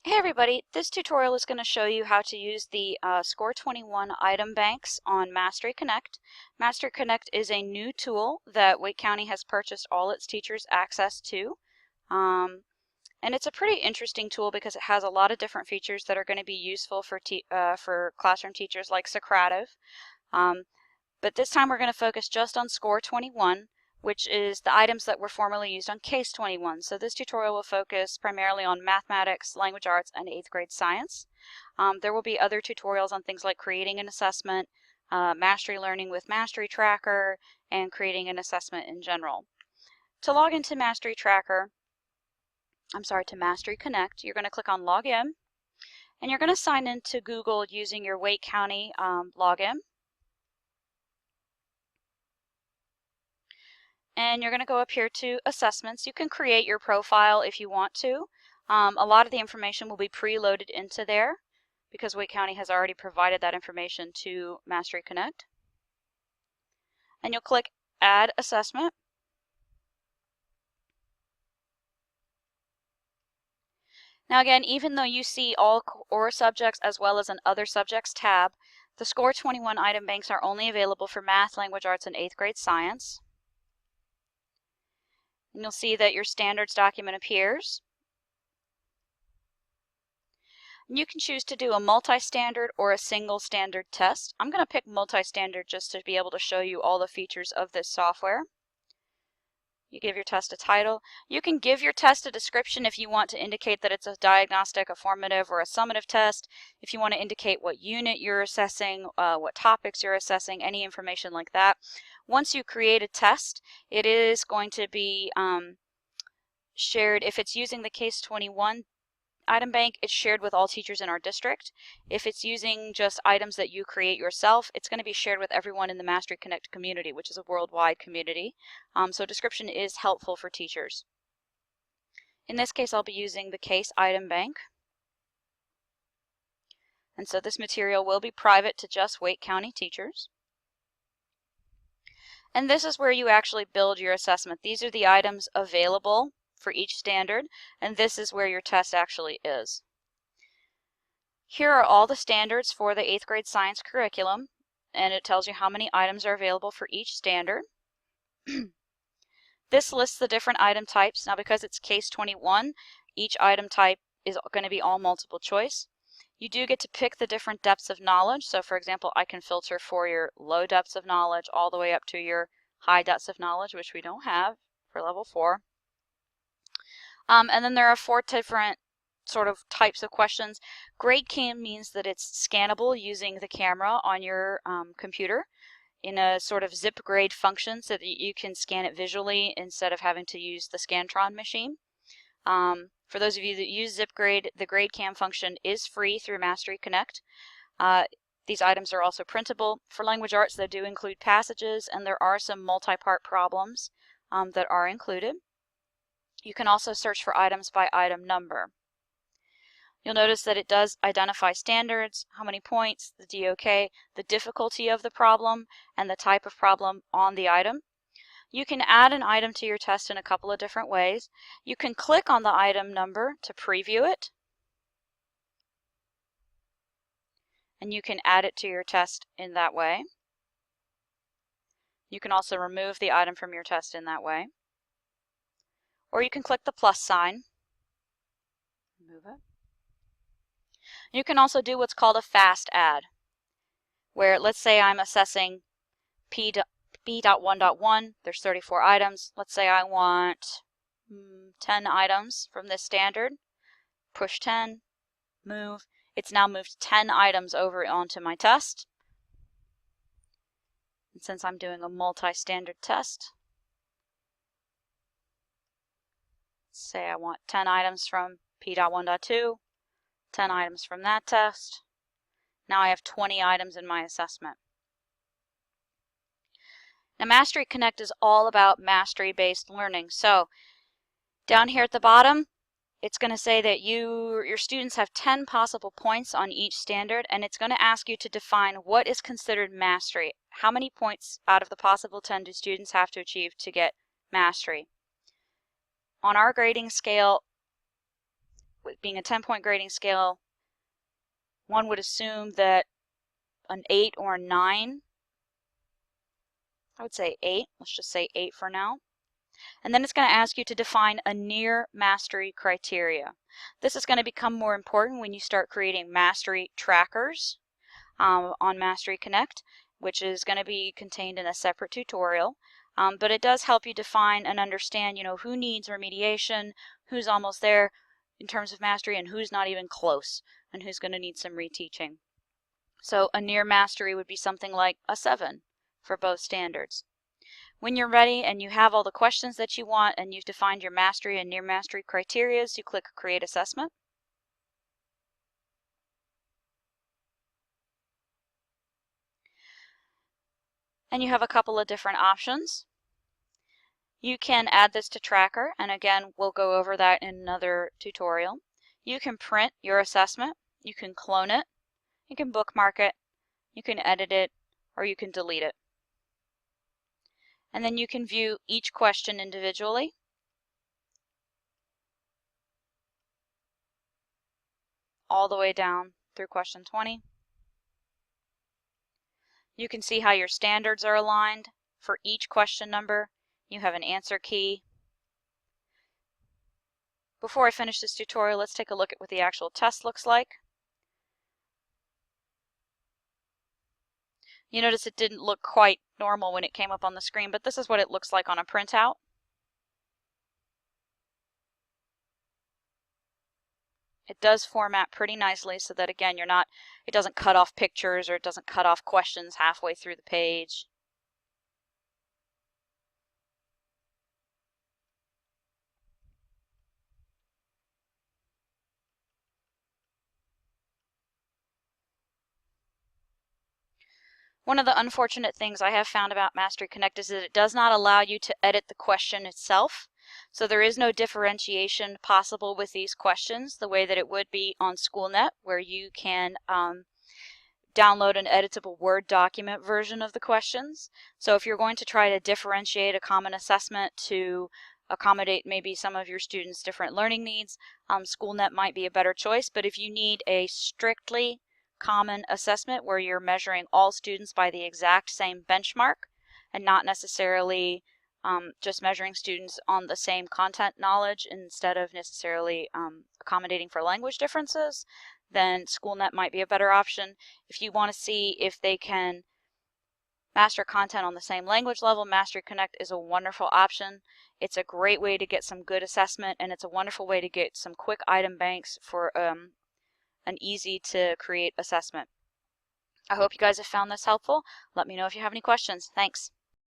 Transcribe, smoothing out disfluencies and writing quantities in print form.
Hey everybody, this tutorial is going to show you how to use the Score 21 item banks on Mastery Connect. Mastery Connect is a new tool that Wake County has purchased all its teachers access to. And it's a pretty interesting tool because it has a lot of different features that are going to be useful for classroom teachers like summative. But this time we're going to focus just on Score 21, which is the items that were formerly used on Case 21. So this tutorial will focus primarily on mathematics, language arts, and 8th grade science. There will be other tutorials on things like creating an assessment, mastery learning with Mastery Tracker, and creating an assessment in general. To log into Mastery Connect, you're going to click on Login, and you're going to sign in to Google using your Wake County login. And you're going to go up here to assessments. You can create your profile if you want to. A lot of the information will be preloaded into there because Wake County has already provided that information to Mastery Connect. And you'll click Add Assessment. Now again, even though you see all core subjects as well as an Other Subjects tab, the Score 21 item banks are only available for math, language arts, and 8th grade science. And you'll see that your standards document appears. And you can choose to do a multi-standard or a single standard test. I'm going to pick multi-standard just to be able to show you all the features of this software. You give your test a title. You can give your test a description if you want to indicate that it's a diagnostic, a formative, or a summative test. If you want to indicate what unit you're assessing, what topics you're assessing, any information like that. Once you create a test, it is going to be shared. If it's using the Case 21 item bank, it's shared with all teachers in our district. If it's using just items that you create yourself, it's going to be shared with everyone in the Mastery Connect community, which is a worldwide community. So description is helpful for teachers. In this case, I'll be using the Case item bank. And so this material will be private to just Wake County teachers. And this is where you actually build your assessment. These are the items available for each standard, and this is where your test actually is. Here are all the standards for the 8th grade science curriculum, and it tells you how many items are available for each standard. This lists the different item types. Now because it's Case 21, each item type is going to be all multiple choice. You do get to pick the different depths of knowledge. So for example, I can filter for your low depths of knowledge all the way up to your high depths of knowledge, which we don't have for level 4. And then there are 4 different sort of types of questions. Grade cam means that it's scannable using the camera on your computer in a sort of zip grade function so that you can scan it visually instead of having to use the Scantron machine. For those of you that use zip grade, the grade cam function is free through Mastery Connect. These items are also printable. For language arts, they do include passages, and there are some multi-part problems that are included. You can also search for items by item number. You'll notice that it does identify standards, how many points, the DOK, the difficulty of the problem, and the type of problem on the item. You can add an item to your test in a couple of different ways. You can click on the item number to preview it, and you can add it to your test in that way. You can also remove the item from your test in that way. Or you can click the plus sign. Move it. You can also do what's called a fast add, where let's say I'm assessing B.1.1, there's 34 items. Let's say I want 10 items from this standard. Push 10, move. It's now moved 10 items over onto my test. And since I'm doing a multi-standard test, say I want 10 items from P.1.2, 10 items from that test. Now I have 20 items in my assessment. Now Mastery Connect is all about mastery-based learning. So down here at the bottom, it's going to say that your students have 10 possible points on each standard, and it's going to ask you to define what is considered mastery. How many points out of the possible 10 do students have to achieve to get mastery? On our grading scale, with being a 10-point grading scale, one would assume that an 8 or a 9, I would say 8, let's just say 8 for now. And then it's going to ask you to define a near mastery criteria. This is going to become more important when you start creating mastery trackers on Mastery Connect, which is going to be contained in a separate tutorial. But it does help you define and understand, who needs remediation, who's almost there in terms of mastery, and who's not even close, and who's going to need some reteaching. So a near mastery would be something like a 7 for both standards. When you're ready and you have all the questions that you want and you've defined your mastery and near mastery criteria, you click Create Assessment. And you have a couple of different options. You can add this to Tracker, and again, we'll go over that in another tutorial. You can print your assessment, you can clone it, you can bookmark it, you can edit it, or you can delete it. And then you can view each question individually. All the way down through question 20. You can see how your standards are aligned. For each question number, you have an answer key. Before I finish this tutorial, let's take a look at what the actual test looks like. You notice it didn't look quite normal when it came up on the screen, but this is what it looks like on a printout. It does format pretty nicely so that, again, it doesn't cut off pictures or it doesn't cut off questions halfway through the page. One of the unfortunate things I have found about Mastery Connect is that it does not allow you to edit the question itself. So there is no differentiation possible with these questions the way that it would be on SchoolNet, where you can download an editable Word document version of the questions. So if you're going to try to differentiate a common assessment to accommodate maybe some of your students' different learning needs, SchoolNet might be a better choice. But if you need a strictly common assessment where you're measuring all students by the exact same benchmark and not necessarily just measuring students on the same content knowledge instead of necessarily accommodating for language differences, then SchoolNet might be a better option. If you want to see if they can master content on the same language level, Mastery Connect is a wonderful option. It's a great way to get some good assessment, and it's a wonderful way to get some quick item banks for an easy to create assessment. I hope you guys have found this helpful. Let me know if you have any questions. Thanks.